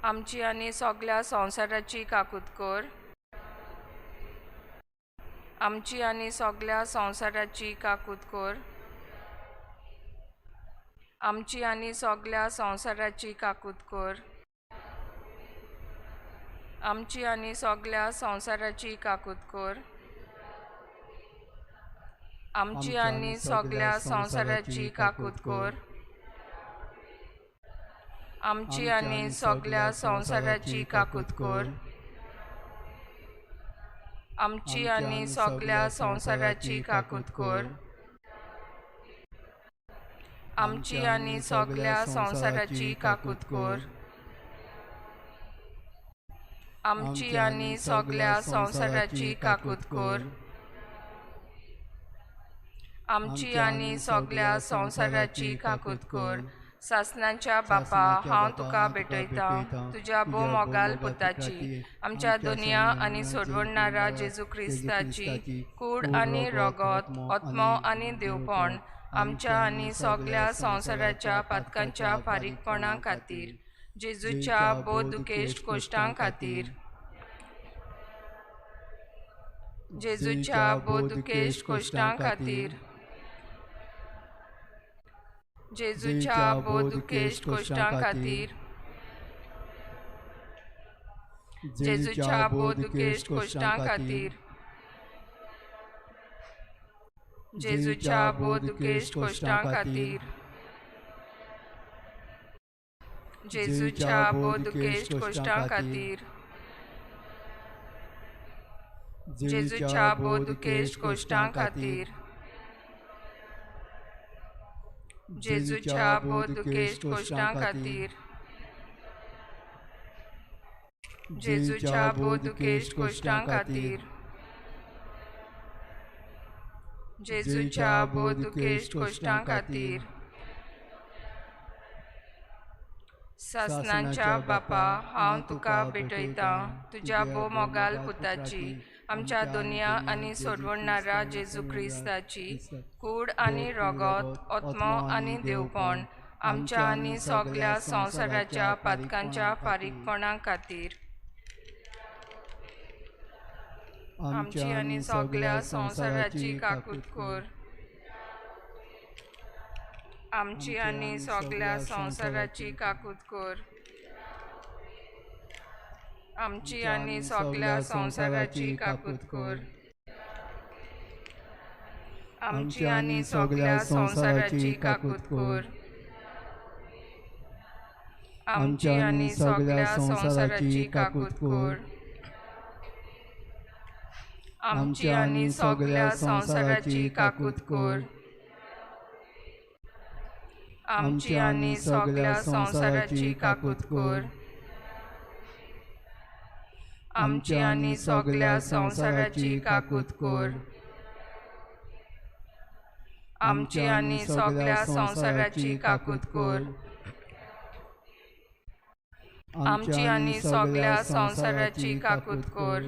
आमची आनी सगळ्या संवसाराची काकुतकोर, आमची आनी सगळ्या संवसाराची काकुतकोर, आमची आनी सगळ्या संवसाराची काकुतकोर, आमची आनी सगळ्या संवसाराची काकुतकोर, आमची आनी सगळ्या संवसाराची काकुतकोर, आमची आनी सगळ्या संवसाराची काकुतकोर, आमची आनी सगळ्या संवसाराची काकुतकोर, आमची आनी सगळ्या संवसाराची काकुतकोर, आमची आनी सगळ्या संवसाराची काकुतकोर, आमची आनी सगळ्या संवसाराची काकुतकोर. सासणांच्या बापा, हांव तुका भेटयता तुज्या भोव मोगाल पुताची, आमच्या दुनिया आनी सोडवणारा जेजू क्रिस्ताची कूड आनी रगत, आत्मो आनी देवपण आमच्या आनी सगळ्या संवसाराच्या पातकांच्या फारीकपणा खातीर, जेजूच्या बोधुकेश्ट कोश्टां खातीर, जेजूच्या बोधुकेश्ट कोश्टां खातीर, जेजूच्या बोधुकेश्ट कोश्टां खातीर, जेजूच्या बोधुकेश्ट कोश्टां खातीर, जेजूच्या बोधुकेश्ट कोश्टां खातीर, जेजूच्या बोधुकेश्ट कोश्टां खातीर, जेजूच्या बोधुकेश्ट कोश्टां खातीर, जेजूच्या बोधुकेश्ट कोश्टां खातीर, जेजूच्या बोधुकेश्ट कोश्टां खातीर, जेजूच्या बोधुकेश्ट कोश्टां खातीर. सासणांच्या बापा, हांव तुका भेटयता तुज्या भोव मोगाल पुताची, आमच्या दुनिया आनी सोडवणारा जेजू क्रिस्ताची कूड आनी रगत, आत्मो आनी देवपण आमच्या आनी सगळ्या संवसाराच्या पातकांच्या फारीकपणा खातीर, आमची आनी सगळ्या संवसाराची काकुतकोर, आमची आनी सगळ्या संवसाराची काकुतकोर, आमची आनी सगळ्या संवसाराची काकुतकोर, आमची आनी सगळ्या संवसाराची काकुतकोर, आमची आनी सगळ्या संवसाराची काकुतकोर, आमची आनी सगळ्या संवसाराची काकुतकोर, आमची आनी सगळ्या संवसाराची काकुतकोर, आमची आनी सगळ्या संवसाराची काकुतकोर, आमची आनी सगळ्या संवसाराची काकुतकोर, आमची आनी सगळ्या संवसाराची काकुतकोर.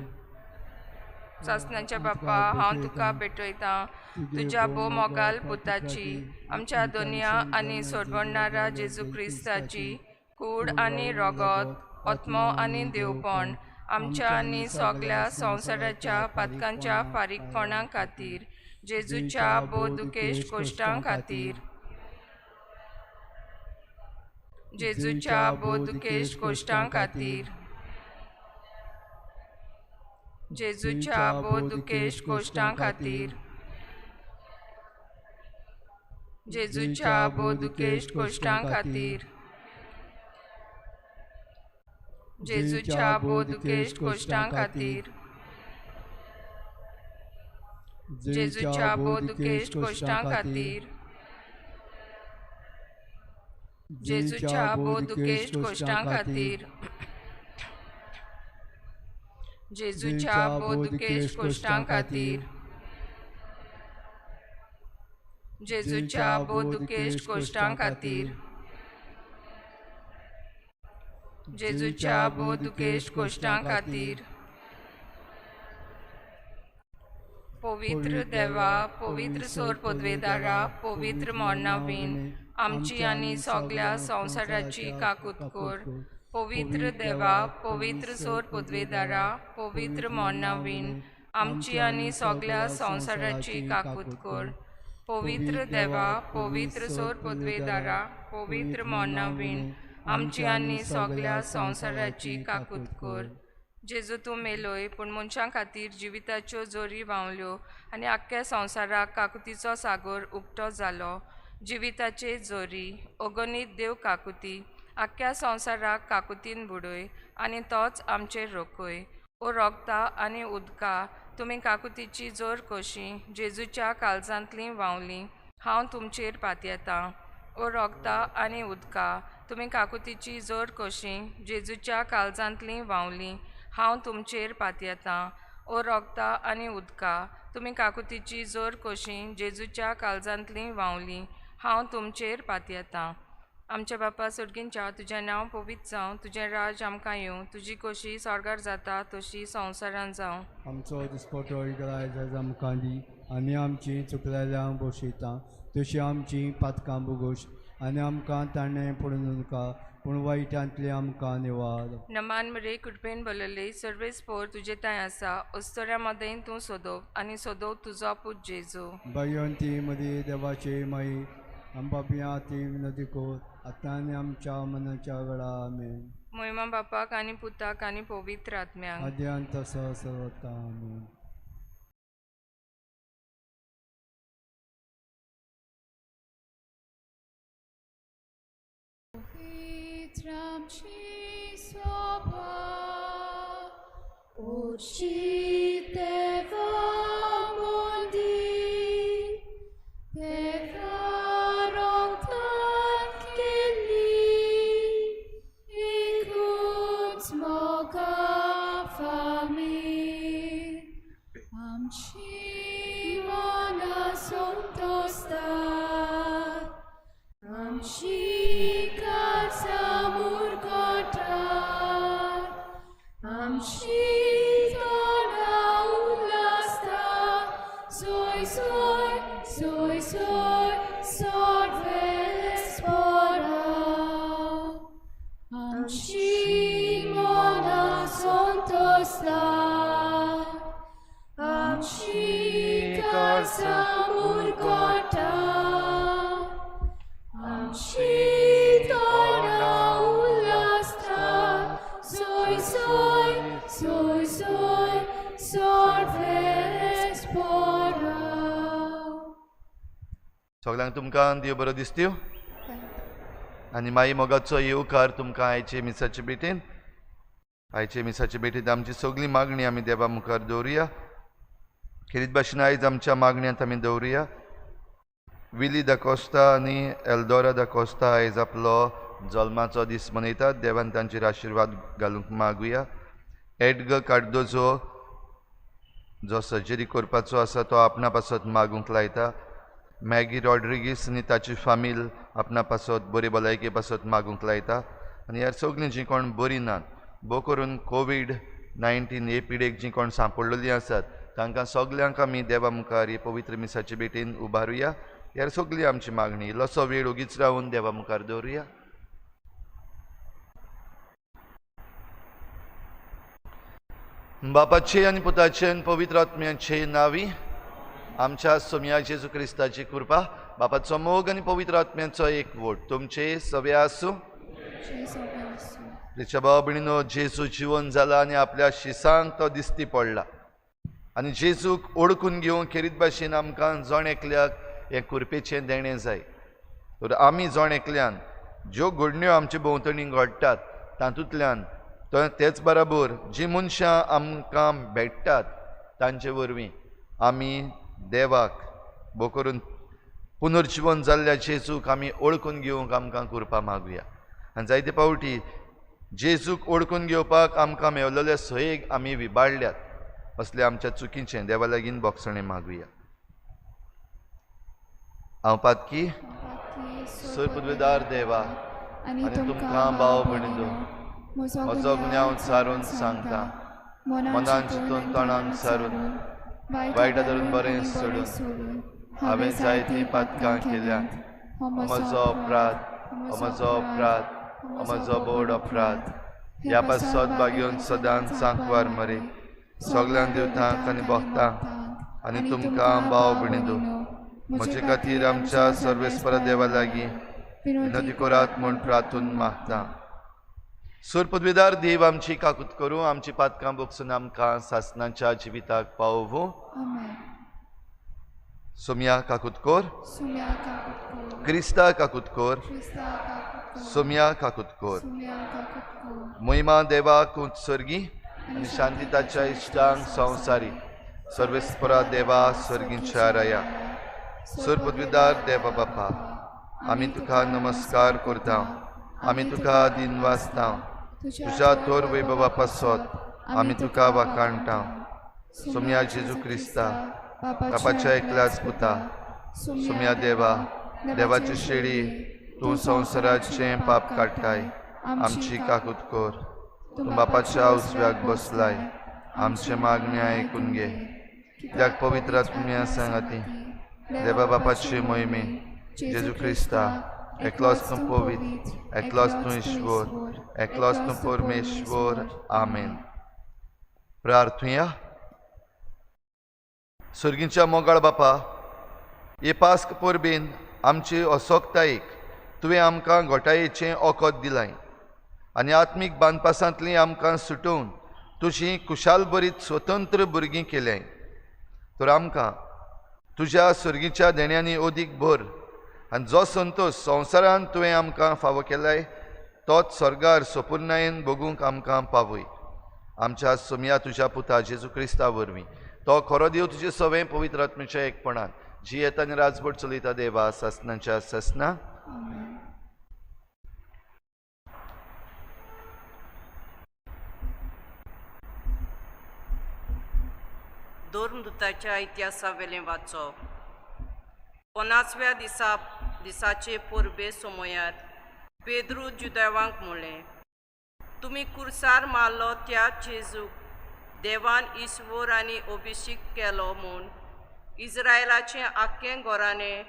सासणांच्या बापा, हांव तुका भेटयता तुज्या भोव मोगाल पुताची, आमच्या दुनिया आनी सोडवणारा जेजू क्रिस्ताची कूड आनी रगत, आत्मो आनी देवपण आमच्या आनी सगळ्या संवसाराच्या पातकांच्या फारीकपणा खातीर, जेजूच्या बोधुकेश्ट कोश्टां खातीर, जेजूच्या बोधुकेश्ट कोश्टां खातीर, जेजूच्या बोधुकेश्ट कोश्टां खातीर, जेजूच्या बोधुकेश्ट कोश्टां खातीर, जेजूच्या बोधुकेश्ट कोश्टां खातीर, जेजूच्या बोधुकेश्ट कोश्टां खातीर, जेजूच्या बोधुकेश्ट कोश्टां खातीर, जेजूच्या बोधुकेश्ट कोश्टां खातीर, जेजूच्या बोधुकेश्ट कोश्टां खातीर, जेजूच्या बोधुकेश्ट कोश्टां खातीर. पवित्र देवा, पवित्र सोर पदवेदारा, पवित्र मोर्नावीन आमची आनी सगळ्या संवसाराची काकुतकोर, पवित्र देवा, पवित्र सोर पदवेदारा, पवित्र मोन्नावीन, आमची आनी सगळ्या संवसाराची काकूत कर. पवित्र देवा, पवित्र सोर पदवेदारा, पवित्र मोन्नावीन, आमची आनी सगळ्या संवसाराची काकूत कर. जेजू तूं मेलोय पूण मनशां खातीर जिविताच्यो जोरी व्हांवल्यो आनी आख्ख्या संवसाराक काकुतीचो सागर उक्तो जालो. जिविताचे जोरी अगणीत देव काकुती आख्ख्या संवसाराक काकुतीन बुडय आनी तोच आमचेर रोखय. ओ रोगता आनी उदका तुमी काकुतीची जोर कशी जेजूच्या काळजांतली व्हांवली, हांव तुमचेर पातयेतां. ओ रोगता आनी उदका तुमी काकुतीची जोर कशी जेजूच्या काळजांतली व्हांवली, हांव तुमचेर पातयेतां. ओ रोगता आनी उदका तुमी काकुतीची जोर कशी जेजूच्या काळजांतली व्हांवली, हांव तुमचेर पातयेतां. आमच्या बापा सुर्गींच्या तुजें नांव पवित्र जावं, तुजें राज आमकां येवं, तुजी कशी स्वर्गार जाता तशी संवसारांत जावं. आमचो दिसपटो आयज आमकां दी आनी आमची चुकलेल्यांक बक्षिता तशी आमची पातकां बुगोश आनी आमकां ताणें पडून नाका पूण वायटांतली आमकां निवार. नमान मरे कृपेन भरलेले सर्वेस पोर तुजे ताय आसा, अस्तोऱ्या मदें तूं सोदोव आनी सोदोव तुजो पूत जेजू. भयंती मदी देवाचे माई आम पापियां ती विनती कोर आतां आनी आमच्या मनाच्या वेळा आमेन. महिमा बापाक आनी पुताक आनी पवित्र आत्म्याक आद्यांत तसो सर्वता आमेन. Tramci soba, ucci deva mondi, deva rongtan keli, ikut moga famir, amci mana sontostar, amci samur kotar, amci dona ulasta, soy, sorves spora, amci mona sontostar, amci samur kotar, amci सगळ्यांक तुमकां देव बरो दिसत्यो आनी माई मोगाचो येवकार तुमकां आयचे मिसाचे भेटेन. आयचे मिसाचे भेटेन आमची सगळी मागणी आमी देवा मुखार दवरुया. खेरीत भाशेन आयज आमच्या मागण्यांत आमी दवरुया. विली दा कोस्ता आनी एल्दोरा दा कोस्ता आयज आपलो जल्माचो दीस मनयतात. देवान तांचेर आशिर्वाद घालूंक मागुया. एडगर कार्दोजो जो सर्जरी करपाचो आसा तो आपणा पासत मागूंक लायता. मॅगी रॉड्रिगीस आनी ताची फामील आपणा पासत बरे भलायके पासत मागूंक लायता. आनी ह्या सगळीं जीं कोण बरीं नात, भोव करून कोवीड-19 हे पिडेक जीं कोण सांपडलेलीं आसात तांकां सगल्यांक आमी देवा मुखार हे पवित्र मिसाचे भेटेन उबारुया. ह्या सगळी आमची मागणी. इल्लोसो वेळ ओगीच रावन देवा मुखार दवरुया. बापाचे आनी पुताचे आनी पवित्र आत्म्याचे नांवी आमच्या सोम्या जेजू क्रिस्ताची कृपा, बापाचो मोग आनी पवित्र आत्म्याचो एकवट तुमचे सगळे आसूं. तेच्या भाव भयणीनो, जेजू जिवन जाला आनी आपल्या शिसांक तो दिसती पडला आनी जेजूक ओळखून घेवंक खेरीत भाशेन आमकां जण एकल्याक हें कृपेचें देणें जाय. तर आमी जण एकल्यान ज्यो घडण्यो आमचे भोंवतणी घडटात तातूंतल्यान तेच बराबर जीं मनशां आमकां भेटतात तांचे वरवीं आमी देवाक भोव करून पुनर्जीवन जाल्ल्या जेजूक आमी ओळखून घेवंक आमकां कृपा मागुया. आनी जायते पावटी जेजूक ओळखून घेवपाक आमकां मेवलेले सयेक आमी विबाडल्यात. असले आमच्या चुकीचें देवा लागीं बोगसणें मागुया. हांव पातकी सर पदवेदार देवा आनी तुमकां भाव भयणीनो, म्हजो गुन्यांव सारून सांगता, मनान चिंतून तोंडान सारून वायटा धरून बरें सोडून हांवें जायतीं पातकां केल्यात. हो म्हजो अपराध, हो म्हजो अपराध, हो म्हजो बोड अपराध. ह्या पासत बागेवन सदांच सांकवार मरे सगळ्यांक देवतांक आनी भक्तांक आनी तुमकां भाव भयणीनो म्हजे खातीर आमच्या सर्वेस्परा देवा लागीं विनंती करात म्हूण प्रार्थून मागता. सूर पदवीदार देव आमची काकूत करूं, आमची पातकां बोगसून आमकां सासणाच्या जिविताक पावोवं. Amen. सोम्या काकूत कोर, Sumia kakutko. क्रिस्ता काकूत कोर, Krista kakutko. सोम्या काकूत कोर. Sumia kakutko. महिमा देवाक उत्सर्गी आनी शांती ताच्या इश्टांक संवसारी सर्वेस्परा देवा सर्गींच्या राया. सूर पदवीदार देवा बापा, आमी तुका नमस्कार करता, आमी तुका दिन वाजता, तुज्या तोर वैभवा पासत आमी तुका वाखाणटा. सोम्या जेजू क्रिस्ता बापाच्या एकल्याच पुता, सोम्या देवा, देवाची शेळी, तूं संवसाराचें पाप काडटाय, आमची काकूत कोर. तूं बापाच्या उजव्याक बसलाय, आमचे मागणी आयकून घे. कित्याक पवित्र आत्म्या सांगाती देवा बापाची मोहिमे जेजू क्रिस्ता, एकलोच तूं पवित्र, एकलोच तूं ईश्वर, एकलोच तूं परमेश्वर. आमेन. प्रार्थुया. सर्गीच्या मोगाळ बापा, हे पास्क परबेन आमचे असोक्तायेक तुवें आमकां घोटायेचें ओकोत दिलाय आनी आत्मीक बांदपासांतलीं आमकां सुटोवन तुजीं कुशाल बरीत स्वतंत्र भुरगीं केल्याय. तर आमकां तुज्या सर्गीच्या देण्यांनी ओदीक भर आनी जो संतोश संवसारांत तुवें आमकां फावो केलाय तोच स्वर्गार सोपुर्णायेन भोगूंक आमकां पावय. आमच्या सोम्या तुज्या पुता जेजू क्रिस्ता वरवीं तो खरो देव तुजे सवें पवित्र आत्म्याच्या एकपणान जी येता आनी राजभट चलयता देवा सासणाच्या सासना. Amen. दोर्मदूताच्या इतिहासावेलें वाचप. 50व्या दिसाचे परबे सोमयार पेद्रू जुदेवांक म्हणलें, तुमी कुर्सार मारलो त्या जेजूक देवान ईश्वर आनी अभिषेक केलो म्हूण इस्रायलाचें आख्खें घराणें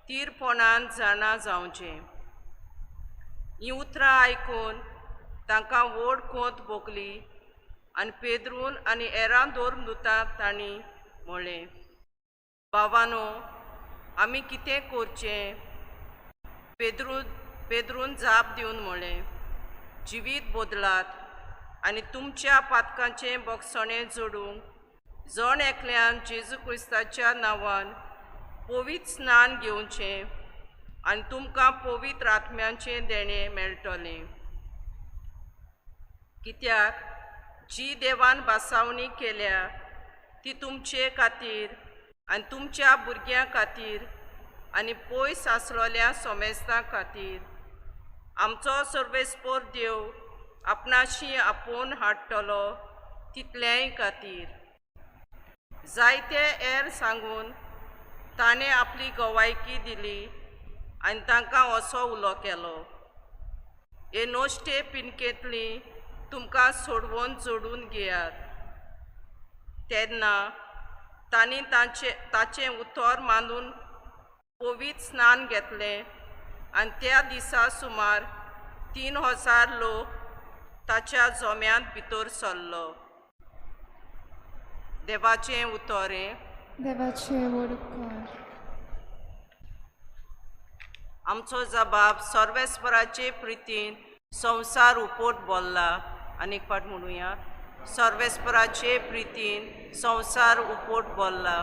तीरपणान जाणा जावचें. हीं उतरां आयकून तांकां व्हड खोंत भोगली आनी पेद्रून आनी हेरां दोर्मदूतां तांणी म्हणलें, भावानो, आमी कितें करचें? पेद्रून जाप दिवन म्हणलें, जिवीत बदलात आनी तुमच्या पातकांचें बोगसणें जोडूंक जण एकल्यान जेजू क्रिस्ताच्या नांवान पवित्र स्नान घेवचें आनी तुमकां पवित्र आत्म्याचें देणें मेळटलें. कित्याक जी देवान बासावणी केल्या ती तुमचे खातीर आनी तुमच्या भुरग्यां खातीर आनी पयस आसलोल्या सोमेस्तां खातीर आमचो सर्वेस्पर देव आपणाशी आपोवन हाडटलो तितल्याय खातीर. जायते हेर सांगून ताणें आपली गवायकी दिली आनी तांकां असो उलो केलो, हे नोश्टे पिनकेंतली तुमकां सोडवून जोडून घेयात. तेन्ना तांणी ताचें उतर मांडून पवित्र स्नान घेतलें आनी त्या दिसा सुमार 3000 लोक ताच्या जोम्यांत भितर सरलो. देवाचें उतोरें. देवाचे वडकार. आमचो जबाब सर्वेस्पराचे प्रितीन संवसार उपोट बोल्ला. आनीक पाट म्हणुया. सर्वेस्पराचे प्रितीन संवसार उपोट बोल्ला.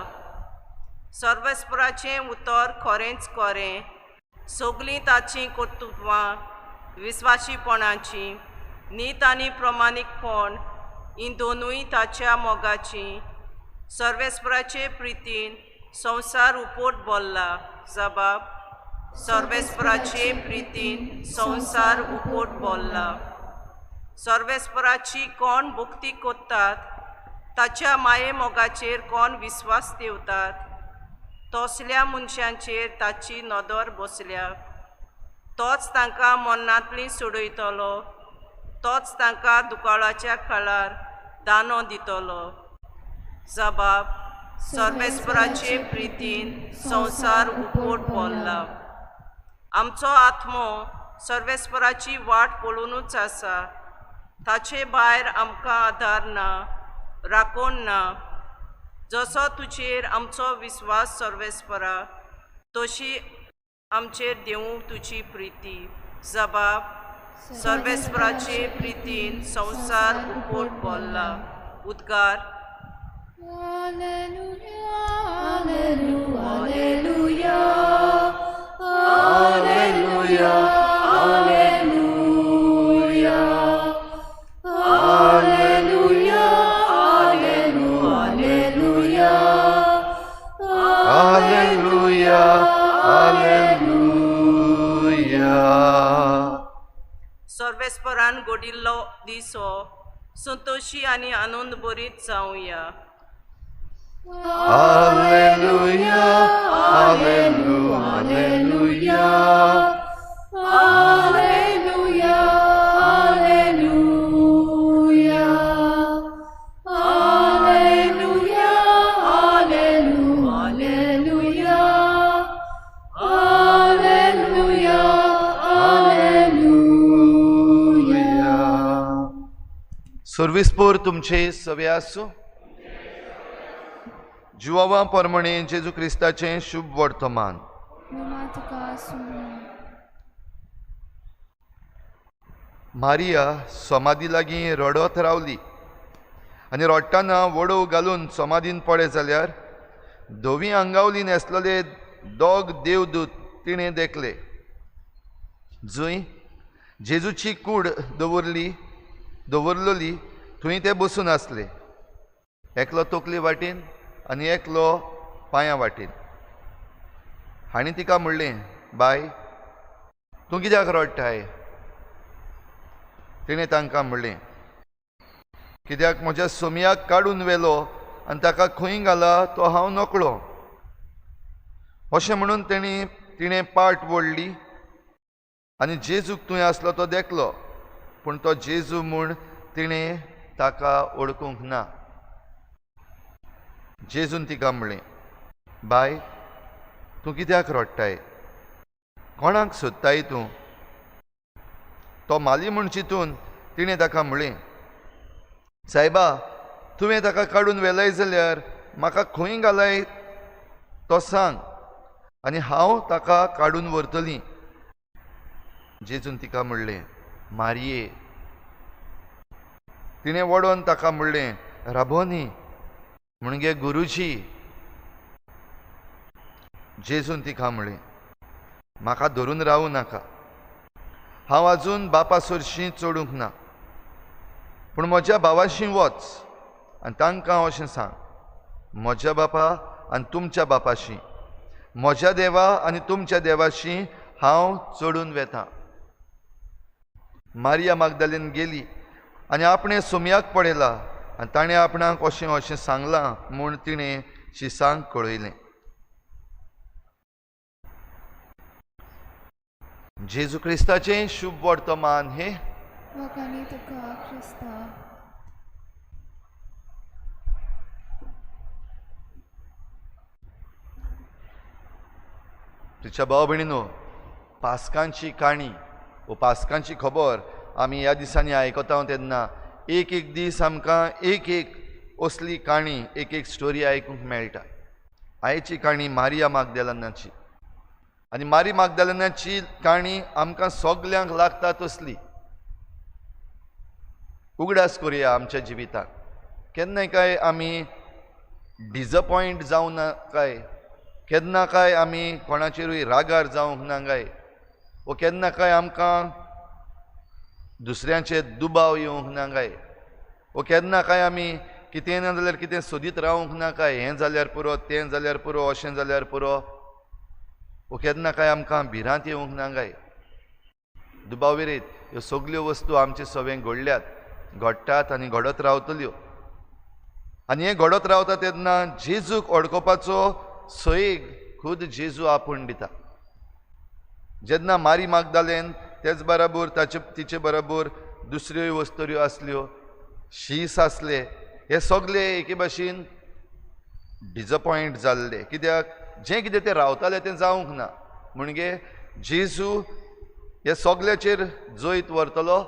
सर्वेस्पराचें उतर खरेंच खरें. सगलीं ताचीं कर्तुत्वां विस्वाशीपणाचीं नीत आनी प्रमाणीकपण हीं दोनूय ताच्या मोगाचीं. सर्वेस्पराचे प्रितीन संवसार उपोट बोल्ला. जबाब सर्वेस्पराचे प्रितीन संवसार उपोट बोल्ला. सर्वेस्पराची कोण भक्ती कोत्तात ताच्या माये मोगाचेर कोण विस्वास ठेवतात तसल्या मनशांचेर ताची नदर बसल्या. तोच तांकां मरणांतलीं सोडयतलो. तोच तांकां दुकाळाच्या काळार दानो दितलो. जबाब सर्वेस्पराचे प्रितीन संवसार उपोट बोल्ला. आमचो आत्मो सर्वेस्पराची वाट पळोवनूच आसा. ताचे भायर आमकां आदार ना, राखोण ना. जसो तुजेर आमचो विस्वास सर्वेस्परा, तशी आमचेर देवूं तुजी प्रिती. जबाब: सर्वेस्पराचे प्रितीन संवसार उपोट भरला. उद्गार: सर्वेस्परान घडिल्लो दीस हो संतोशी आनी आनंद भरीत जावया. Hallelujah, hallelujah, hallelujah. Alleluia, Alleluia, Alleluia, Alleluia, Alleluia, Alleluia. सर्विस्पोर तुमचे सवे आसूं. जुवावा परमणे जेजू क्रिस्ताचें शुभ वर्तमान. Mama tuka sumo. मारिया समाधी लागीं रडत रावली आनी रडटाना वडो घालून समाधीन पडे जाल्यार धवी आंगावली न्हेसलेले दोग देवदूत तिणें देखले. जंय जेजूची कूड दवरलोली थंय ते बसून आसले, एकलो तकले वाटेन आनी एकलो पांयां वाटेन. हांणी तिका म्हणलें, बाय, तूं कित्याक रडटाय? तिणें तांकां म्हणलें, कित्याक म्हज्या सोमयाक काडून व्हेलो आनी ताका खंय घाला तो हांव नकळो. अशें म्हणून तिणें पाट ओडली आनी जेजूक थंय आसलो तो देखलो, पूण तो जेजू म्हूण तिणें ताका ओळखूंक ना. जेजून तिका म्हणलें, बाय, तूं कित्याक रडटाय? कोणाक सोदताय तूं? तो माली म्हूण चिंतून तिणें ताका म्हणलें, सायबा, तुवें ताका काडून व्हेलाय जाल्यार म्हाका खंय घालाय तो सांग आनी हांव ताका काडून व्हरतलीं. जेजून तिका म्हणलें, मारये. तिणें वडोवन ताका म्हणलें, राबोनी, म्हणजे गुरुजी. जेजून तिका म्हणलें, म्हाका धरून रावूं नाका. हांव आजून बापा सरशीं चडूंक ना, पूण म्हज्या भावाशीं वच आनी तांकां अशें सांग, म्हज्या बापा आनी तुमच्या बापाशीं, म्हज्या देवा आनी तुमच्या देवाशीं हांव चडून वेतां. मारिया मागदालेन गेली आनी आपणे सोमयाक पळयला आनी ताणें आपणाक अशें सांगलां म्हूण तिणें शिसांक कळयलें. जेजू क्रिस्ताचें शुभ वर्तमान हे. Wakani tuka Krista. तुझ्या भाव भयणीनो, पास्कांची काणी वो पास्कांची खबर आमी ह्या दिसांनी आयकता तेन्ना एक दीस आमकां एक असली काणी, एक स्टोरी आयकूंक मेळटा. आयची काणी मारिया मागदलेनाची. आनी मारी मागदलेनाची काणी आमकां सगल्यांक लागता तसली. उगडास करुया आमच्या जिवितांत. केन्नाय काय आमी डिजपॉयंट जावं ना काय, केन्ना काय आमी कोणाचेरूय रागार जावंक ना काय, वो केन्ना काय आमकां दुसऱ्यांचे दुबाव येवंक ना काय, वो केन्ना काय आमी कितें ना जाल्यार कितें सोदीत रावंक ना काय, हें जाल्यार पुरो, तें जाल्यार पुरो, अशें जाल्यार पुरो. वो केन्ना काय आमकां भिरांत येवंक ना काय. दुबाविरीत ह्यो सगल्यो वस्तू आमचे सवें घडल्यात, घडटात आनी घडत रावतल्यो. आनी हें घडत रावता तेन्ना जेजूक वळखुपाचो सयेग खुद जेजू आपूण दिता. जेन्ना मारी मागदालेन तेच बराबर तिचे बराबर दुसऱ्यो वस्तूऱ्यो आसल्यो, शीस आसले, हे सगळे एके भाशेन डिजपॉयंट जाल्ले. कित्याक जें कितें तें रावतालें तें जावंक ना. म्हणजे जेजू हे सगल्याचेर जैत व्हरतलो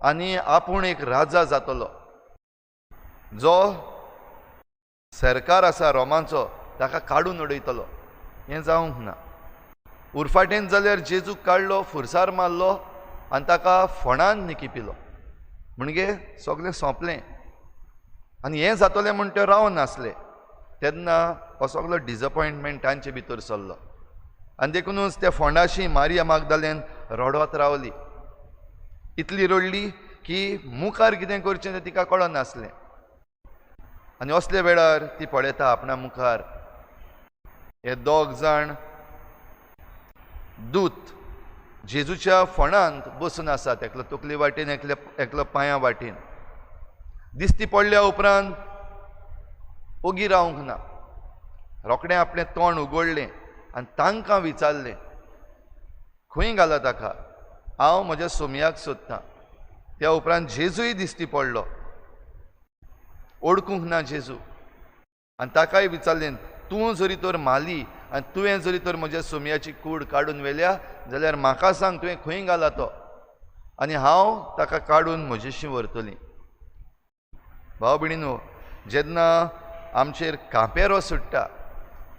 आनी आपूण एक राजा जातलो. जो सरकार आसा रोमांचो ताका काडून उडयतलो. हें जावंक ना. उरफाटेन जाल्यार जेजूक काडलो, फुरसार मारलो आनी ताका फोंडान निकिपिलो. म्हणजे सगळें सोंपलें. आनी हें जातलें म्हण ते रावन नासले. तेन्ना हो सगळो डिजपॉयंटमेंट तांचे भितर चल्लो. आनी देखूनच त्या फोंडाशी मारिया मागदालेन रडत रावली. इतली रडली की मुखार कितें करचें तें तिका कळनासलें. आनी असले वेळार ती पळयता आपणा मुखार हे 2 जाण दूत जेजूच्या फोंडांत बसून आसात. एकलो तकले वाटेन, एकलो पांया वाटेन. दिसती पडल्या उपरांत ओगी रावंक ना. रोखडें आपलें तोंड उगडलें आनी तांकां विचारलें, खंय घाला ताका, हांव म्हज्या सोमयाक सोदतां. त्या उपरांत जेजूय दिसती पडलो. ओळखूंक ना जेजू. आनी ताकाय विचारलें, तूं जरी तर माली आनी तुवें जरी तर म्हज्या सोमयाची कूड काडून व्हेल्या जाल्यार म्हाका सांग तुवें खंय घाला तो, आनी हांव ताका काडून म्हजेशी व्हरतलीं. भाव भयणीनो, जेन्ना आमचेर कांपेरो सुट्टा,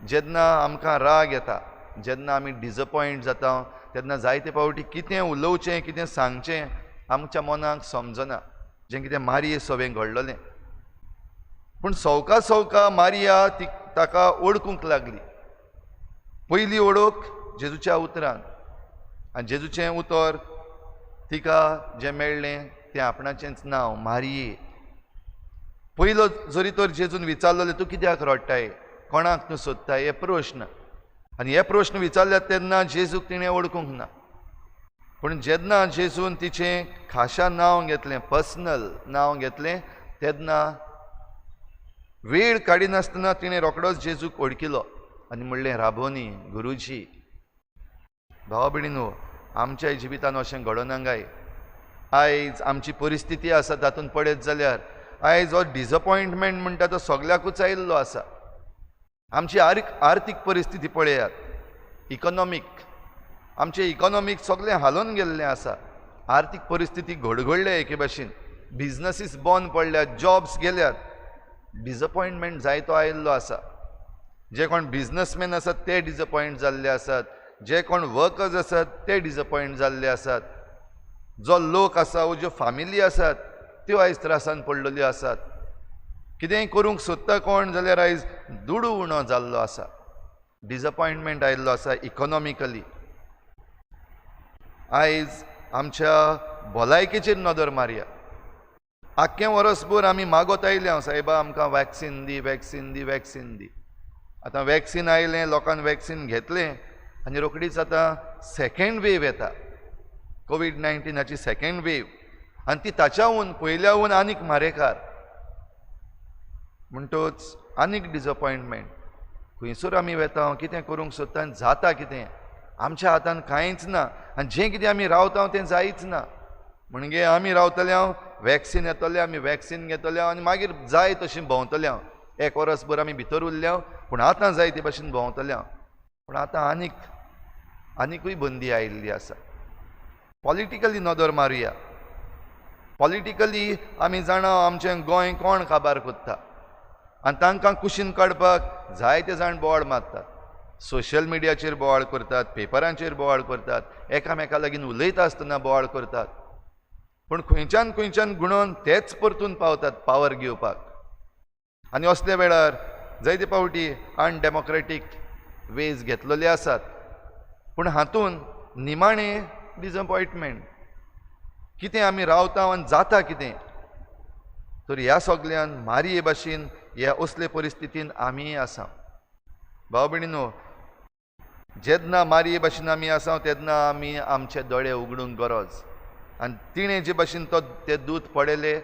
जेन्ना आमकां राग येता, जेन्ना आमी डिजपॉयंट जाता, तेन्ना जायते फावटी कितें उलोवचें, कितें सांगचें आमच्या मनाक समजना. जें कितें मारिये सवें घडलेलें. पूण सवका सवका मारिया ताका ओळखूंक लागली. पयली ओळख जेजूच्या उतरान. आनी जेजूचें उतर तिका जें मेळ्ळें तें आपणाचेंच नांव, मारिये. पयलो जरी तर जेजून विचारलेलें, तूं कित्याक रडटाय, कोणाक तूं सोदताय, हे प्रश्न. आनी हे प्रश्न विचारल्यात तेन्ना जेजूक तिणें ओळखूंक ना. पूण जेन्ना जेजून तिचें खाशा नांव घेतलें, पर्सनल नांव घेतलें, तेन्ना वेळ काडिनासतना तिणें रोखडोच जेजूक ओळखिलो आनी म्हणलें, राबोनी, गुरुजी. भावा भयणीनो, आमच्या जिवितान अशें घडोना काय. आयज आमची परिस्थिती आसा तातूंत पळयत जाल्यार आयज हो डिजपॉयंटमेंट म्हणटा तो सगल्याकूच आयिल्लो आसा. आमची आर्थीक परिस्थिती पळयात. आमचें इकॉनॉमीक सगळें हालोवन गेल्लें आसा. आर्थीक परिस्थिती घडघडल्या एके भाशेन. बिझनसीस बंद पडल्यात, जॉब्स गेल्यात. डिजपॉयंटमेंट जायतो आयिल्लो आसा. जे कोण बिझनसमॅन आसात ते डिजपॉयंट जाल्ले आसात. जे कोण वर्कर्स आसात ते डिजपॉयंट जाल्ले आसात. जो लोक आसा वो ज्यो फामिली आसात त्यो आयज त्रासान पडलेल्यो आसात. कितेंय करूंक सोदता कोण जाल्यार आयज दुडू उणो जाल्लो आसा. डिजपॉयंटमेंट आयिल्लो आसा इकॉनॉमिकली. आयज आमच्या भलायकेचेर नदर मारया. आख्खें वर्सभर आमी मागोत आयल्या, सायबा आमकां वॅक्सीन दी, वॅक्सीन दी, वॅक्सीन दी. आतां वॅक्सीन आयलें, लोकांन वॅक्सीन घेतलें आनी रोखडीच आतां सेकंड वेव येता. कोवीड-19ची सेकंड वेव. आनी ती ताच्याहून पयल्याहून आनीक मारेकार. म्हणटच आनीक डिजपॉयंटमेंट. खंयसर आमी वेता, कितें करूंक सोदता आनी जाता कितें आमच्या हातान कांयच ना. आनी जें कितें आमी रावता तें जायच ना. म्हणजे आमी रावतले हांव, वॅक्सीन येतलें, आमी वॅक्सीन घेतले आनी मागीर जाय तशीं भोंवतले हांव. 1 वर्सभर आमी भितर उरले हांव, पूण आतां जाय ते भाशेन भोंवतले हांव. पूण आतां आनीकूय बंदी आयिल्ली आसा. पॉलिटिकली नदर मारुया. पॉलिटिकली आमी जाणा आमचें गोंय कोण काबार कोत्ता आनी तांकां कुशीन काडपाक जायते जाण बोवाळ मारतात. सोशल मिडियाचेर बोवाळ करतात, पेपरांचेर बोवाळ करतात, एकामेका लागीं उलयता आसतना बोवाळ करतात. पूण खंयच्यान गुणोवन तेच परतून पावतात पावर घेवपाक. आनी असल्या वेळार जायते फावटी अनडेमोक्रेटीक वेज घेतलेले आसात. पूण हातून निमाणें डिजपॉयंटमेंट. कितें आमी रावता आनी जाता कितें. तर ह्या सगळ्यान मारिये भाशेन ह्या असले परिस्थितीन आमी आसा. भाव भयणीनो, जेन्ना मारिये भाशेन आमी आसा तेन्ना आमी आमचे दोळे उगडूंक गरज. आनी तिणें जे भाशेन ते दूत पळयले,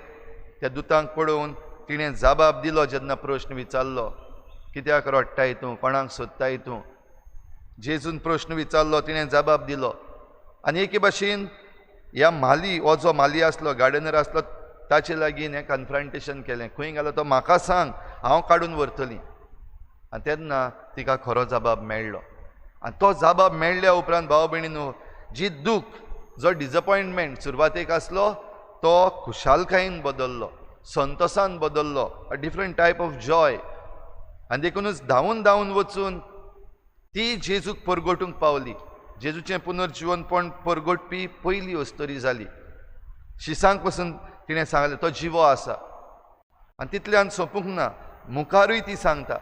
त्या दुतांक पळोवन तिणें जबाब दिलो. जेन्ना प्रश्न विचारलो, कित्याक रडटाय तूं, कोणाक सोदताय तूं, जेजून प्रश्न विचारलो, तिणें जबाब दिलो. आनी एके भाशेन ह्या माली, हो जो माली आसलो, गार्डनर आसलो, ताचे लागीं हें कन्फ्रंटेशन केलें. खंय गेलो तो म्हाका सांग, हांव काडून व्हरतलीं. आनी तेन्ना तिका खरो जबाब मेळ्ळो. आनी तो जबाब मेळ्ळ्या उपरांत भाव भयणीनो, जी दूख, जो डिजपॉयंटमेंट सुरवातेक आसलो तो खुशालकायेन बदललो, संतोषान बदललो, a different type of Joy. आनी देखूनच धांवून धांवून वचून ती जेजूक परगटूंक पावली. जेजूचें पुनर्जीवनपण परगटपी पयली वस्तरी जाली. शिसांक पासून तिणें सांगलें तो जिवो आसा. आनी तितल्यान सोंपूंक ना, मुखारूय ती सांगता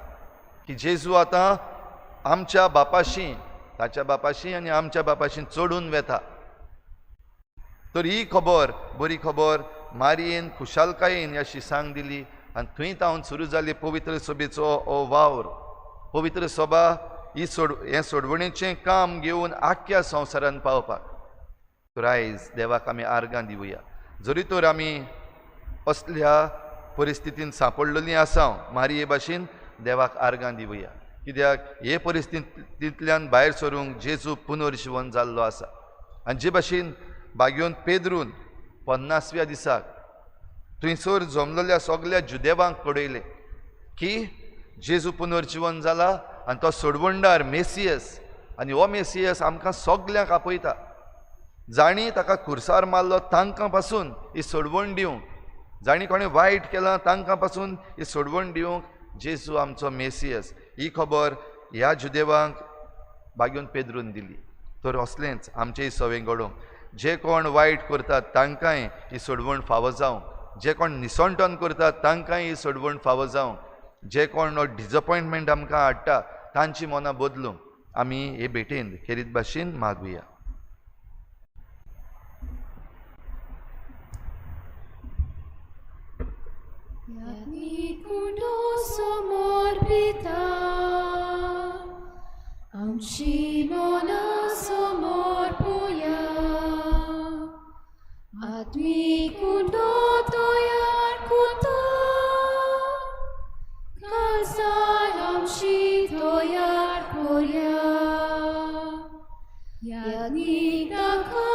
की जेजू आतां आमच्या बापाशी, ताच्या बापाशी आनी आमच्या बापाशी चडून वेता. तर ही खबर, बरी खबर मारयेन खुशालकायेन ह्या शिसांक दिली. आनी थंय तावन सुरू जाली पवित्र सभेचो हो वावर. पवित्र सभा ही हें सोडवणेचें काम घेवन आख्ख्या संवसारान पावपाक. तर आयज देवाक आमी आर्गां दिवया. जरी तर आमी असल्या परिस्थितीन सांपडलेलीं आसां, मारये भाशेन देवाक आर्गां दिवया. कित्याक हे परिस्थितींतल्यान भायर सरूंक जेजू पुनर्जीवन जाल्लो आसा. आनी जे भाशेन बागेवन पेद्रून 50व्या दिसाक थंयसर जमलेल्या सगळ्या जुदेवांक कळयलें की जेजू पुनर्जीवन जाला आनी तो सोडवणदार मेसियस. आनी हो मेसियस आमकां सगल्यांक आपयता. जाणी ताका खुर्सार मारलो तांकां पासून ही सोडवण दिवंक, जाणी कोणें वायट केलां तांकां पासून ही सोडवण दिवंक जेजू आमचो मेसियस. ही खबर ह्या जुदेवांक बागेवन पेद्रून दिली. तर असलेंच आमचेय सवें घडोवंक, जे कोण वायट करतात तांकांय ही सोडवण फावो जावंक, जे कोण निसंटन करतात तांकांय ही सोडवण फावो जावंक, जे कोण डिजपॉयंटमेंट आमकां हाडटा तांची मनां बदलूंक आमी हे भेटेन खेरीत भाशेन मागुया. समर्पिता आमची मनां समर्पुया. आत्मीक कुंडो तयार करता, काळजां आमची तयार करूया. यादीक ताका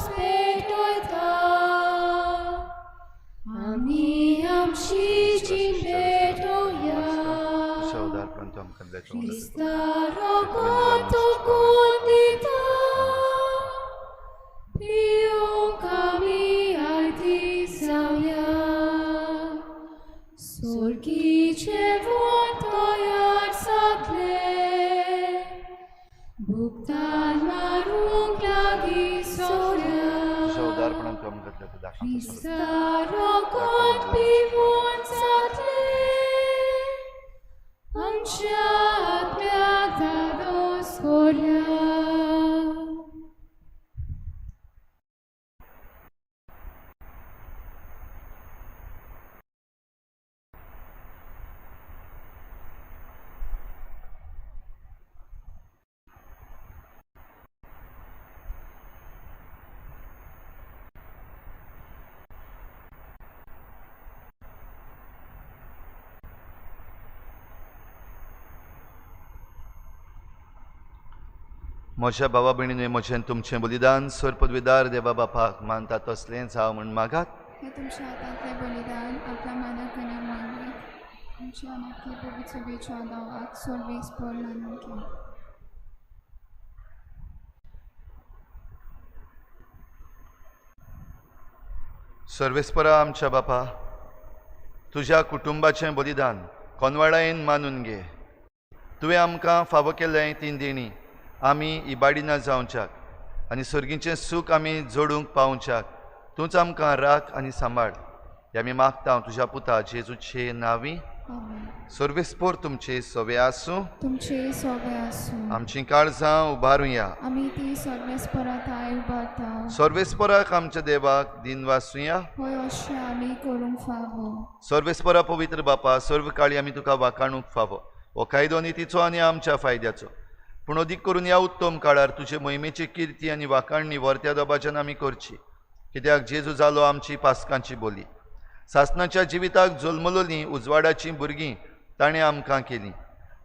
पेटयता, आमी आमची जीण पेटोवया. क्रिस्ता रगत तोकून दिता, पिवंक आमी आरती जावया. जेवण तयार जातलें, भुगतान मारूंक लागीं सोऱ्या. क्रिस्ता रगत पिवून जातलें, आमच्या आत्म्याक धादोस कोरया. म्हज्या भावा भयणींनो, म्हजें तुमचें बलिदान सर पदवीदार देवा बापाक मानता तसलेंच हांव म्हण मागात. हे तुमच्या हातांतलें बलिदान आपल्या मानाकने मागले. तुमच्या हातांतले पवित्र सभेच्या दावाक सर्वेस्पर मानून घे. सर्वेस्परा आमच्या बापा, तुज्या कुटुंबाचें बलिदान कोनवाडायेन मानून घे. तुवें आमकां फावो केलें तीं देणी आमी इबाडिना जावच्याक आनी सर्गीचें सूख आमी जोडूंक पावच्याक तूंच आमकां राख आनी सांबाळ. हें आमी मागता तुज्या पुता जेजूचे नांवी. सर्वेस्पोर तुमचे सवे आसूं, तुमचे सवे आसूं. आमचीं काळजां उबारुया. आमी ती सर्वेस्पराताय उबारता. सर्वेस्पराक आमच्या देवाक दिन वासुया. होय, अशें आमी करूंक फावो. सर्वेस्परा पवित्र बापा, सर्व काळी आमी तुका वाखाणूंक फावो. हो कायदो नितीचो आनी आमच्या फायद्याचो. पूण अदीक करून ह्या उत्तम काळार तुजे मोहिमेची किर्ती आनी वाखाणणी वर्त्या दबाच्यान आमी करची. कित्याक जेजू जालो आमची पासकांची बोली. सासणाच्या जिविताक जल्मलोलीं उजवाडाचीं भुरगीं ताणें आमकां केलीं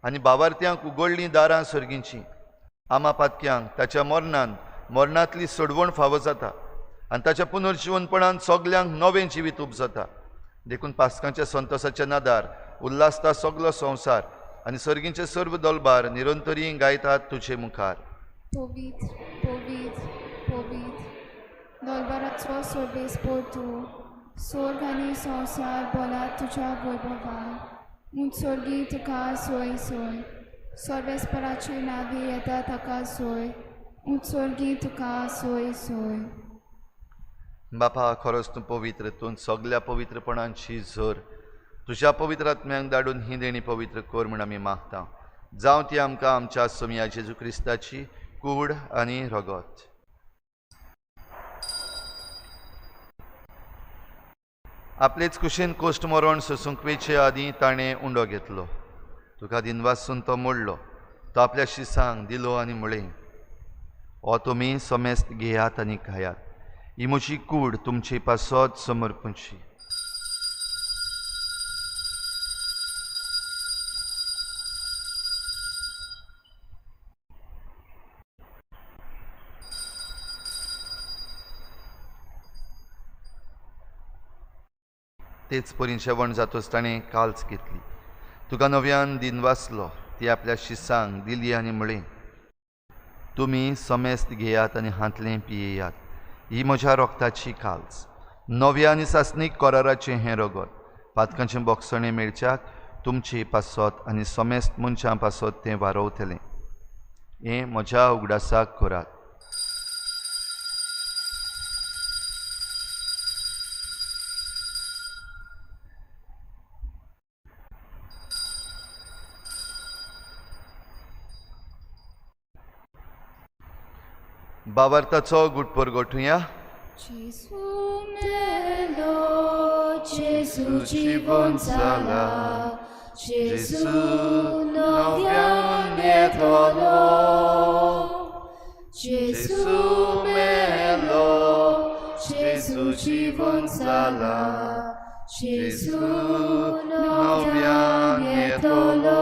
आनी भावार्थ्यांक उगडलीं दारां सर्गींचीं. आमा पातक्यांक ताच्या मरणांतली सोडवण फावो जाता आनी ताच्या पुनर्जीवनपणान सगल्यांक नवें जिवीत उपजता. देखून पासकांच्या संतोशाच्या नादार उल्हासता सगलो संवसार आनी सर्गींचे सर्व दलबार निरंतरी गायतात तुजे मुखार. पवित्र, पवित्र, पवित्र दोलबराचो सोर्बेस्पोर तूं स्वर्ग आनी संवसार बोला तुज्या वैभवान मुंचोर्गी तुका सोय सोय सोर्बेस्पराची नावी येता ताका सोय मुंचोर्गी तुका सोय सोय. बापा खरोच तूं पवित्र, तूं सगळ्या पवित्रपणांची झर तुज्या पवित्र आत्म्यांक धाडून ही देणी पवित्र कर म्हूण आमी मागता. जावं ती आमकां आमच्या सोमया जेजू क्रिस्ताची कूड आनी रगत. आपलेच कुशीन कोश्ट मरण सोसूंक वेचे आदीं ताणें उंडो घेतलो. तुका दिनवासून तो मोडलो. तो आपल्या शिसांक दिलो आनी म्हळें, हो तुमी समेस्त घेयात आनी खायात. ही म्हजी कूड तुमचे पासत समर्पूंची. तेच परीन जेवण जातोच ताणें काल्स घेतली. तुका नव्यान दिनवासलो. ती आपल्या शिसांक दिली आनी म्हळें, तुमी समेस्त घेयात आनी हातलें पियेयात. ही म्हज्या रोगताची काल्स, नव्या आनी सासणीक कराराचें हें रगत. पातकांचें बोगसणें मेळच्याक तुमचे पासत आनी समेस्त मनशां पासत तें वारवतलें. हें म्हज्या उगडासाक करात. बावार्थाचो गुटपर गोठुया. Gesù melo, Gesù জীবন जाला, Gesù nowianie dolo, Gesù melo, Gesù জীবন जाला, Gesù nowianie dolo.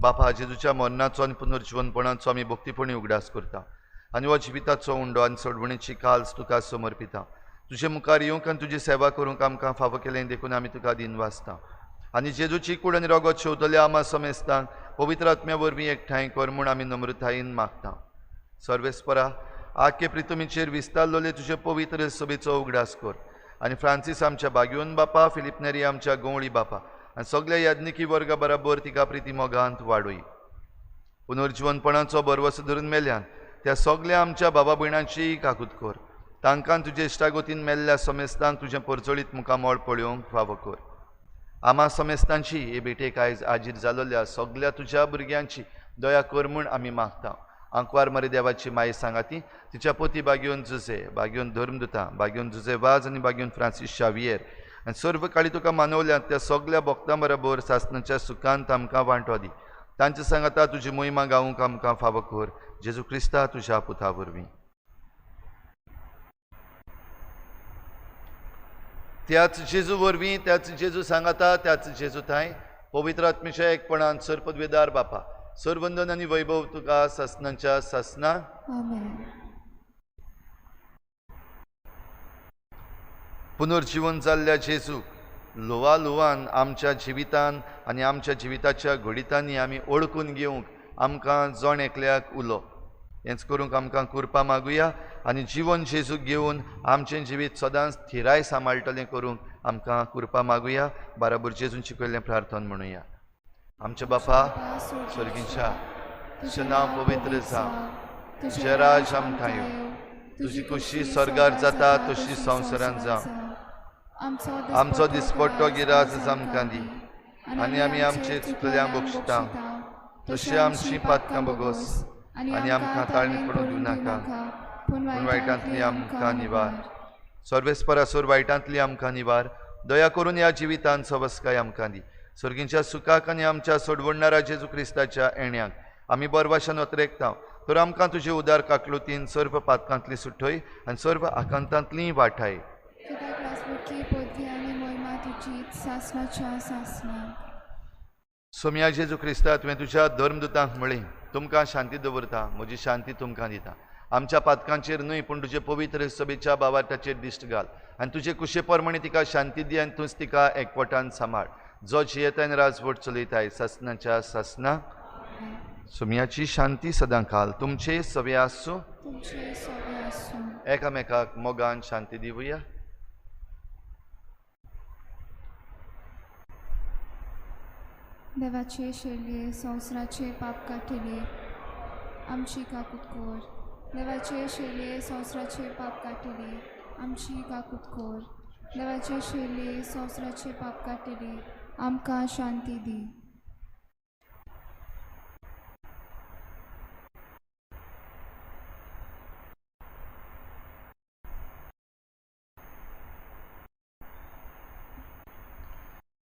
बापा जेजूच्या मरणाचो आनी पुनर्जीवनपणाचो आमी भक्तीपणी उगडास करता आनी हो जिविताचो उंडो आनी सोडवणेची काल्स तुका समर्पिता. तुजे मुखार येवंक आनी तुजी सेवा करूंक आमकां फावो केलें देखून आमी तुका दिनवासता. आनी जेजूची कूड आनी रगत शेवतल्या आमा समेस्तांक पवित्र आत्म्या वरवीं एकठांय कर म्हूण आमी नम्रतायेन मागता. सर्वेस्परा, आख्खे प्रितुमीचेर विस्तारलोले तुजे पवित्र सभेचो उगडास कर. आनी फ्रांसीस आमच्या बागेवन बापा, फिलिप नेरी आमच्या गवळी बापा आनी सगळ्या याज्ञिकी वर्गा बराबर तिका प्रिती मोगांत वाडोय. पुनर्जीवनपणाचो बरवसो धरून मेल्यान त्या सगळ्या आमच्या बाबा भयणांची काकूत कर. तांकां तुजे इश्टागोतीन मेल्ल्या समेस्तांक तुजें परचळीत मुखामोळ पळोवंक फावो कर. आमा समेस्तांची हे भेटेक आयज हाजीर जालोल्या सगळ्या तुज्या भुरग्यांची दया कर म्हूण आमी मागता. आंकवार मरे देवाची माय सांगाती, तिच्या पोती बागेवन जुजे, बागेवन धर्मदुतां, बागेवन जुजे वाज आनी बागेवन फ्रांसीस शावियर आनी सर्व काळी तुका मानवल्यात त्या सगळ्या भक्तां बरोबर सासणाच्या सुखांत आमकां वांटो दी. तांचे सांगाता तुजी मोहिमा गावूंक आमकां फावो कर. जेजू क्रिस्ता तुज्या पुता वरवीं. त्याच जेजू वरवीं, त्याच जेजू सांगाता, त्याच जेजू थंय पवित्र आत्मेच्या एकपणान सरपदवेदार बापा, सरवंदन आनी वैभव तुका सासणाच्या सासना. Amen. पुनर्जीवन जाल्ल्या जेजू लोवा लोवान आमच्या जिवितान आनी आमच्या जिविताच्या घडितांनी आमी ओळखून घेवंक आमकां जण एकल्याक उलो. हेंच करूंक आमकां कृपा मागुया आनी जीवन जेजूक घेवन आमचें जिवीत सदांच थिराय सांबाळटलें करूंक आमकां कृपा मागुया. बाराबर जेजून शिकयल्लें प्रार्थना म्हणुया. आमचे बापा स्वर्गीच्या, तुजें नांव पवित्र जावं, तुजें राज आमकां येवं, तुजी खुशी स्वर्गार जाता तशी संवसारांत जावं. आमचो दिसपट्टो गिरास आमकां दी आनी आमी आमचे चुकल्यांक बक्षिता तशी आमची पातकां बगोस आनी आमकां ताळणी पडूंक दिवं नाका, पूण वायटांतली आमकां निवार. सर्वेस्परा सोर वायटांतली आमकां निवार. दया करून ह्या जिवितांत सवस्काय आमकां दी. सर्गींच्या सुखाक आनी आमच्या सोडवणाऱ्या जेजू क्रिस्ताच्या येण्याक आमी बरवाशान वतरेकता. तर आमकां तुजे उदार काकलुतीन सर्व पातकांतली सुटय आनी सर्व आकांतांतली वाटाय. कित्याक लासवडकी पोती आनी मोहिमा तुजीच सासणाच्या सासना. सोम्या जेजू क्रिस्ता तुवें तुज्या धर्मदुतांक म्हळें, तुमकां शांती दवरता, म्हजी शांती तुमकां दिता. आमच्या पातकांचेर न्हय पूण तुजे पवित्र सभेच्या बावार्थाचेर दिश्ट घाल आनी तुजे कुशे परमणी तिका शांती दी आनी तूंच तिका एकवटान सांबाळ. जो जियेतान राजवट चलयताय सासणाच्या सासना. सोम्याची शांती सदां काल तुमचे सवे आसूं. तुमचे सगळे आसूं. एकामेकाक मोगान शांती दिवया. देवाचे शेळये संवसाराचे पाप काटिले आमची काकूट कोर. देवाचे शेळये संवसाराचे पाप काटिले आमची काकूट कोर. देवाचे शेळये संवसाराचे पाप काटिले आमकां शांती दी.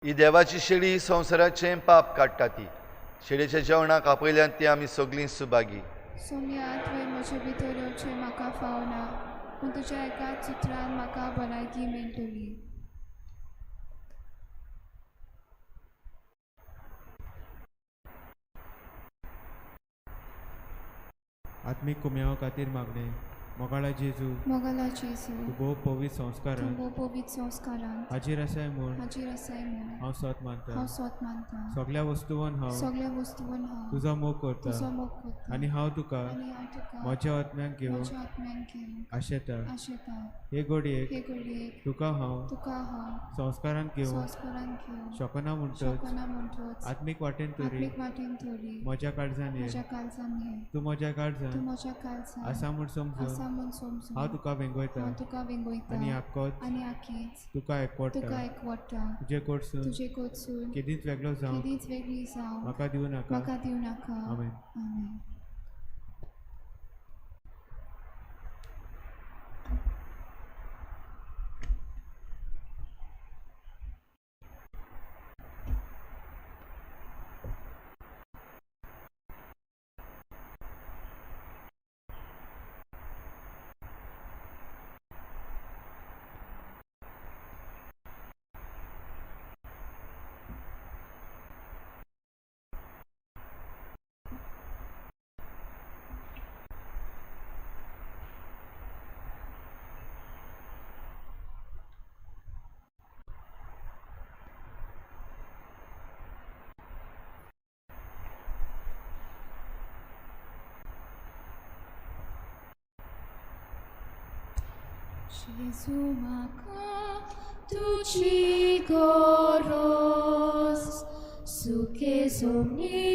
ही देवाची शेळी संवसाराचें पाप काडटा ती. शेळयेच्या जेवणाक आपयल्यान ती आमी सगळीं सुभागी. सोनिया तुवें म्हजे भितर येवचें म्हाका फावना पूण तुज्या एकाच उतरान म्हाका भलायकी मेळटली. आत्मीक कुम्यावा खातीर मागणे. मोगाळा जेजू, मोगाला जेजू तूं भोव पवित्र संस्कारान तूं पवित्र संस्कारान हाजीर आसाय म्हूण हाजीर आसाय म्हूण हांव सत मानता. हांव स्वत मानता. सगळ्या वस्तूवन हांव सगळ्या वस्तूंवन हांव तुजो मोग तुजो करता मोग करता. आनी हांव तुका आनी हांव तुका म्हज्या आत्म्याक घेवन म्हज्या आत्म्यान घेवन आशेता. आशेता. हे घडयेक हे घडयेक तुका हांव तुका हांव संस्कारान घेवन संस्कारान घेवन शकना म्हणटच शकना म्हणटच आत्मीक वाटेन तरी आत्मीक वाटेन तोरी म्हज्या काळजान ये. म्हज्या काळजान ये. तूं म्हज्या तूं काळजान म्हज्या काळजान आसा म्हूण आसा समजून म्हूण समजून हांव तुका वेंगयता हांव तुका वेंगयता आनी आक्कोच आनी आखीच तुका एकवडटा. तुका एकवडटा. तुजे कडसून तुजे कडसून केदींच वेगळो जावं केदीच वेगळी जावं म्हाका दिवं नाका. म्हाका दिवं नाका. आमेन. आमेन. Jezu म्हाका तुजी गरज सुखे जमनी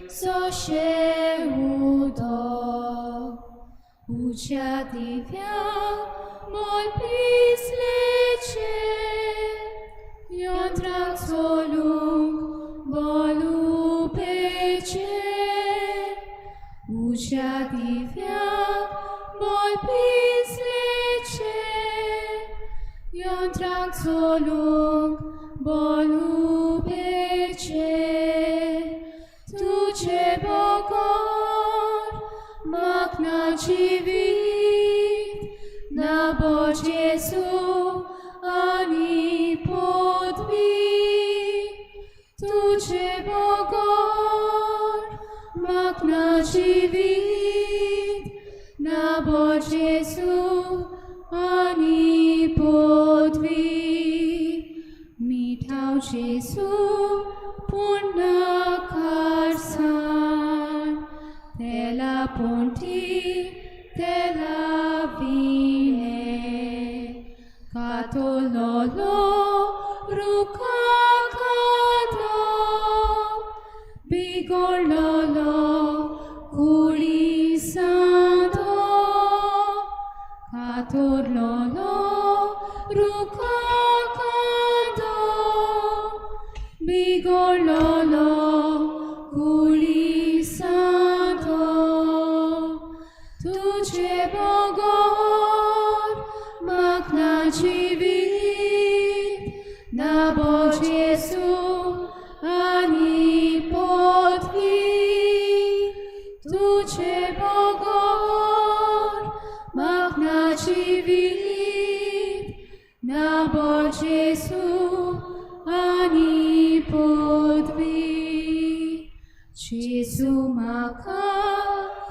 जशें उदक उज्या दिव्या मोल पिसलेचे यंत्राक चलूंक बोलुपेचे उज्या दिव्या मोल पिसलेचे यंत्राक चलूंक बोलुपेचे तुजे बोगोर मागना जिवीत ना बो जेजू आनी पदवी तुजे बोगोर मागना जिवीत ना बो जेजू आनी पदवी मिठाव जेजू पुन्हा कारसान तेला ponti तेला vine catololo ruka kato bigololo culi santo catololo ruka kato bigololo culi santo तुझे बोगोर मागना जिवीत ना बो जेजू आनी पदवी तुझे बोगोर मागना जिवीत ना बो जेजू आनी पदवी जेजू म्हाका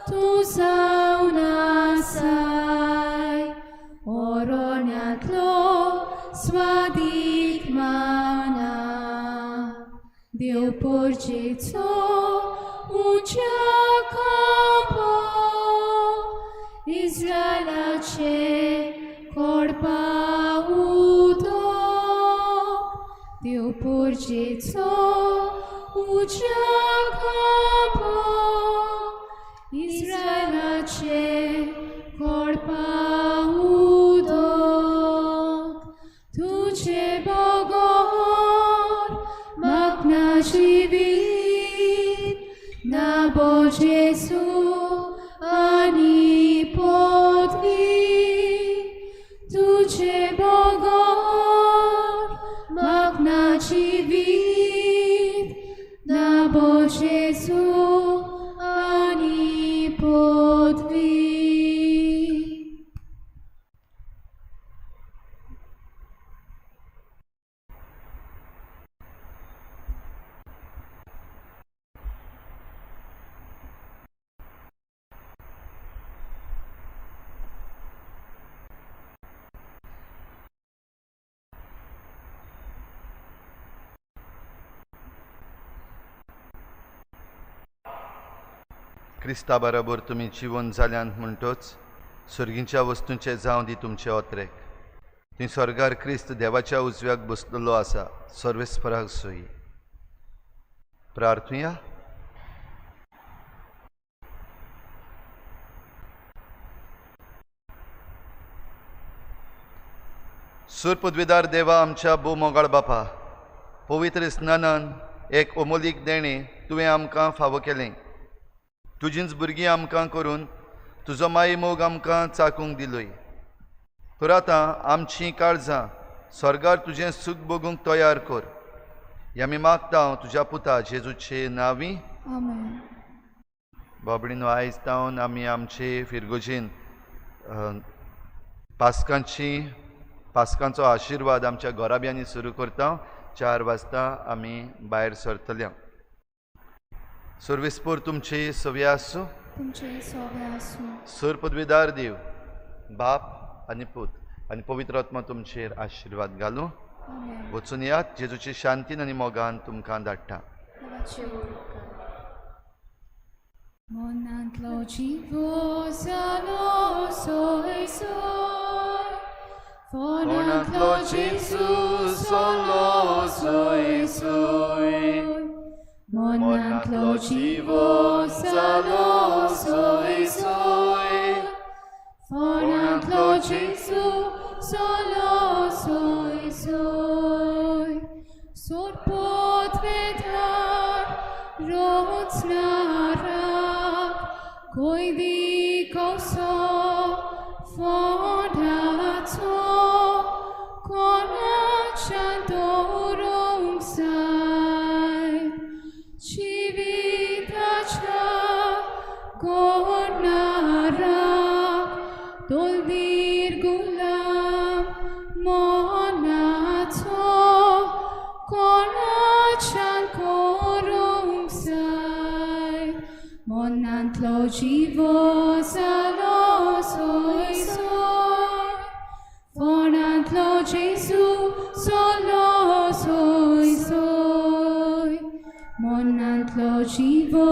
तूं जावन आसाय ओरोण्यांतलो स्वादीक माना देव पोरजेचो उज्या खांबो Izraelaचे korpautok, Dew porgeco uciakapo. Izraelaचे korpautok, Tudzie bogor magna żywit, na Bożesu ani podwig. Tudzie bogor magna żywit, na Bożesu ani podwig. Crysta बरोबर तुमी जिवन जाल्यान म्हणटोच सर्गींच्या वस्तूंचे जावं दी तुमचे ओत्रेक. थंय स्वर्गार क्रिस्त देवाच्या उजव्याक बसलेलो आसा, सर्वेस्पराक सोयी. प्रार्थुया. सूर पदवीदार देवा, आमच्या भू मोगाळ बापा, पवित्र स्नानान एक अमोलीक देणे तुवें आमकां फावो केलें. तुजींच भुरगीं आमकां करून तुजो माई मोग आमकां चाकूंक दिलोय. तर आतां आमचीं काळजां स्वर्गार तुजें सूख भोगूंक तयार कर. हें आमी मागता तुज्या पुता जेजूचे नांवी. Amen. बाबडीनो, आयज जावन आमी आमचे फिरगोजेन पास्कांचो आशिर्वाद आमच्या घोराब्यांनी सुरू करता. 4 वाजता आमी भायर सरतल्या. सर्वेस्पोर तुमची सवी आसूं. तुमचे सोबे आसूं. सूर पदवीदार देव, बाप आनी पूत आनी पवित्र आत्मा तुमचेर आशिर्वाद घालूं. Amen. वचून यात, जेजूची शांतीन आनी मोगान तुमकां धाडटा. देवाचे उपकार. Monantlo dziwo soy soy. Monantlo Jezus soy soy. Monantlo dziwo soy soy. Monantlo Jezus soy soy. Sor potvedar rocnarak, koidi koso fondato, konachantorum sai, civitacha konarak, doldir gulam monato, konachan korum sai, monantlo dziwo soy soy. Monantlo Jezus soy soy. Monantlo dziwo